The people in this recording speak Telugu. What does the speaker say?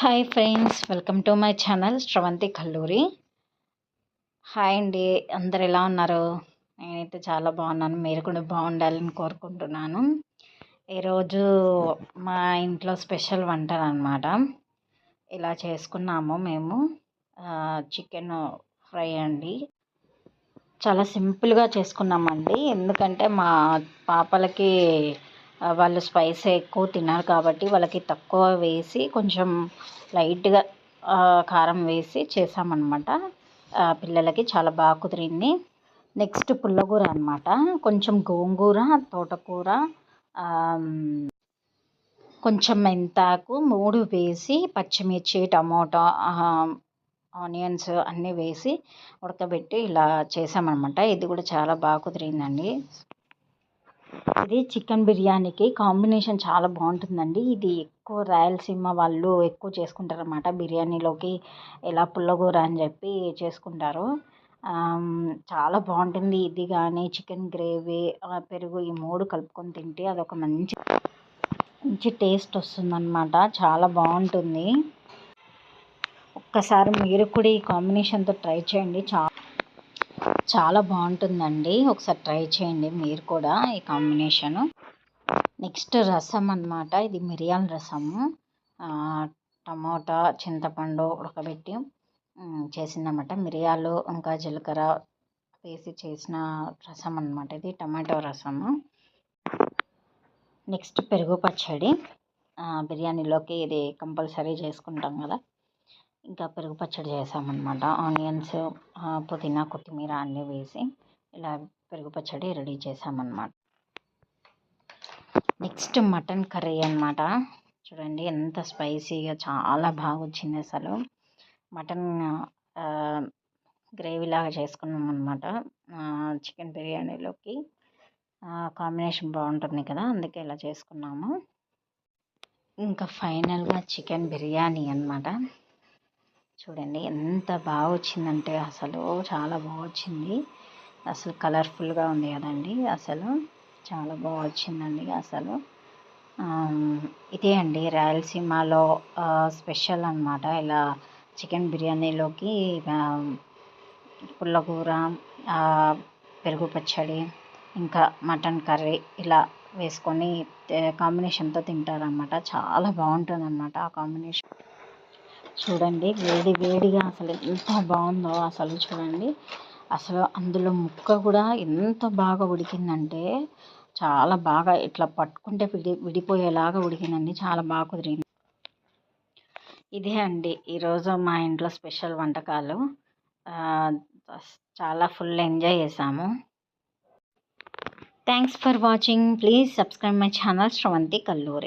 Hi friends, welcome to my channel Sravanthi Kalluri. Hi అండి, అందరు ఎలా ఉన్నారు? నేనైతే చాలా బాగున్నాను. మీరు కూడా బాగుండాలని కోరుకుంటున్నాను. ఈరోజు మా ఇంట్లో స్పెషల్ వంటలు అన్నమాట. ఇలా చేసుకున్నాము మేము. చికెన్ ఫ్రై అండి. చాలా సింపుల్గా చేసుకున్నామండి. ఎందుకంటే మా పాపలకి వాళ్ళు స్పైసీ ఎక్కువ తిన్నారు కాబట్టి వాళ్ళకి తక్కువ వేసి కొంచెం లైట్గా కారం వేసి చేసామన్నమాట. పిల్లలకి చాలా బాగా కుదిరింది. నెక్స్ట్ పుల్లగూర అనమాట. కొంచెం గోంగూర, తోటకూర, కొంచెం మెంతాకు 3 వేసి పచ్చిమిర్చి, టమోటా, ఆనియన్స్ అన్నీ వేసి ఉడకబెట్టి ఇలా చేసామన్నమాట. ఇది కూడా చాలా బాగా కుదిరిందండి. ఇది చికెన్ బిర్యానీకి కాంబినేషన్ చాలా బాగుంటుందండి. ఇది ఎక్కువ రాయలసీమ వాళ్ళు ఎక్కువ చేసుకుంటారన్నమాట. బిర్యానీలోకి ఎలా పుల్లగూర అని చెప్పి చేసుకుంటారు. చాలా బాగుంటుంది. ఇది కానీ చికెన్ గ్రేవీ, పెరుగు ఈ 3 కలుపుకొని తింటే అదొక మంచి మంచి టేస్ట్ వస్తుందన్నమాట. చాలా బాగుంటుంది. ఒక్కసారి మీరు కూడా ఈ కాంబినేషన్తో ట్రై చేయండి. చాలా బాగుంటుందండి. ఒకసారి ట్రై చేయండి మీరు కూడా ఈ కాంబినేషను. నెక్స్ట్ రసం అన్నమాట. ఇది మిరియాల రసము. టమోటా, చింతపండు ఉడకబెట్టి చేసిందన్నమాట. మిరియాలు ఇంకా జీలకర్ర వేసి చేసిన రసం అన్నమాట. ఇది టమాటో రసము. నెక్స్ట్ పెరుగు పచ్చడి. బిర్యానీలోకి ఇది కంపల్సరీ చేసుకుంటాం కదా. ఇంకా పెరుగు పచ్చడి చేసామన్నమాట. ఆనియన్స్, పుదీనా, కొత్తిమీర అన్నీ వేసి ఇలా పెరుగు పచ్చడి రెడీ చేసామన్నమాట. నెక్స్ట్ మటన్ కర్రీ అన్నమాట. చూడండి ఎంత స్పైసీగా చాలా బాగా వచ్చింది అసలు. మటన్ గ్రేవీ లాగా చేసుకున్నాం అన్నమాట. చికెన్ బిర్యానీలోకి కాంబినేషన్ బాగుంటుంది కదా, అందుకే ఇలా చేసుకున్నాము. ఇంకా ఫైనల్గా చికెన్ బిర్యానీ అన్నమాట. చూడండి ఎంత బాగా వచ్చిందంటే అసలు చాలా బాగా వచ్చింది. అసలు కలర్ఫుల్గా ఉంది కదండి. అసలు చాలా బాగా వచ్చిందండి అసలు. ఇదే అండి రాయలసీమలో స్పెషల్ అన్నమాట. ఇలా చికెన్ బిర్యానీలోకి పుల్లకూర, పెరుగు పచ్చడి, ఇంకా మటన్ కర్రీ ఇలా వేసుకొని కాంబినేషన్తో తింటారన్నమాట. చాలా బాగుంటుంది అన్నమాట ఆ కాంబినేషన్. చూడండి వేడి వేడిగా అసలు ఎంత బాగుందో అసలు. చూడండి అసలు అందులో ముక్క కూడా ఎంత బాగా ఉడికిందంటే చాలా బాగా ఇట్లా పట్టుకుంటే విడిపోయేలాగా ఉడికిందండి. చాలా బాగా కుదిరింది. ఇదే అండి ఈరోజు మా ఇంట్లో స్పెషల్ వంటకాలు. చాలా ఫుల్ ఎంజాయ్ చేసాము. Thanks for watching. Please subscribe my channel Sravanthi Kalluri.